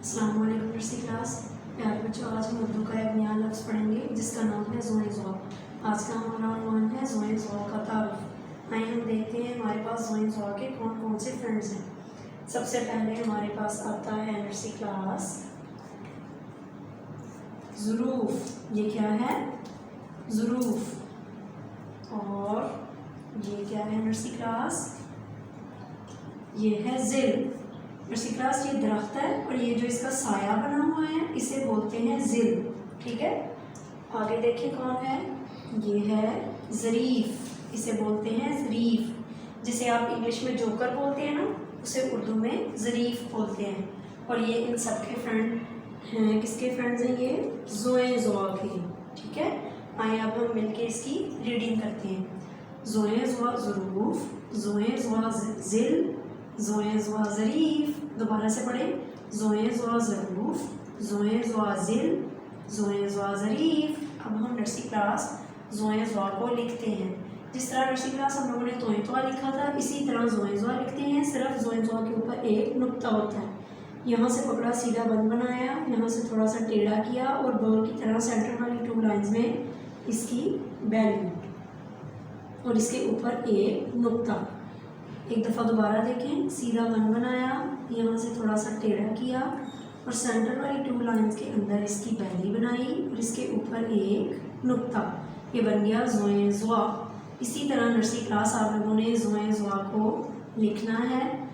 السلام علیکم nursery class پیارے بچوں، آج ہم اردو کا ایک نیا لفظ پڑھیں گے جس کا نام ہے زوئیں زوا۔ آج کا ہمارا عنوان ہے زوئیں زوا کا تعارف۔ آئیں ہم دیکھتے ہیں ہمارے پاس زوئیں زوا کے کون کون سے فرینڈز ہیں۔ سب سے پہلے ہمارے پاس آتا ہے نرسری کلاس ظروف۔ یہ کیا ہے؟ ظروف۔ اور یہ کیا ہے نرسری کلاس؟ یہ ہے ظل۔ نرسری کلاس یہ درخت ہے اور یہ جو اس کا سایہ بنا ہوا ہے اسے بولتے ہیں ظل۔ ٹھیک ہے، آگے دیکھیں کون ہے؟ یہ ہے ظریف، اسے بولتے ہیں ظریف۔ جسے آپ انگلش میں جوکر بولتے ہیں نا، اسے اردو میں ظریف بولتے ہیں۔ اور یہ ان سب کے فرینڈ ہیں۔ کس کے فرینڈز ہیں یہ؟ زوئیں زوا کے۔ ٹھیک ہے، آئیں اب ہم مل کے اس کی ریڈنگ کرتے ہیں۔ زوئیں زوا ظروف، زوئیں زوا ظل، زوئیں زوا ظریف۔ دوبارہ سے پڑھیں، زوئیں زوا ظروف، زوئیں زوا ظل، زوئیں زوا ظریف۔ اب ہم نرسری کلاس زوئیں زوا کو لکھتے ہیں۔ جس طرح نرسری کلاس ہم لوگوں نے توئیں توا لکھا تھا، اسی طرح زوئیں زوا لکھتے ہیں، صرف زوئیں زوا کے اوپر ایک نقطہ ہوتا ہے۔ یہاں سے پکڑا سیدھا بند بنایا، یہاں سے تھوڑا سا ٹیڑھا کیا اور بال کی طرح سینٹر والی 2 لائنز میں اس کی بیل اور اس کے اوپر ایک نقطہ۔ ایک دفعہ دوبارہ دیکھیں، سیدھا بند بنایا، یہاں سے تھوڑا سا ٹیڑھا کیا اور سینٹر والی 2 لائنز کے اندر اس کی بیلی بنائی اور اس کے اوپر ایک نقطہ۔ یہ بن گیا زوئیں زوا۔ اسی طرح نرسری کلاس آپ لوگوں نے زوئیں زوا کو لکھنا ہے۔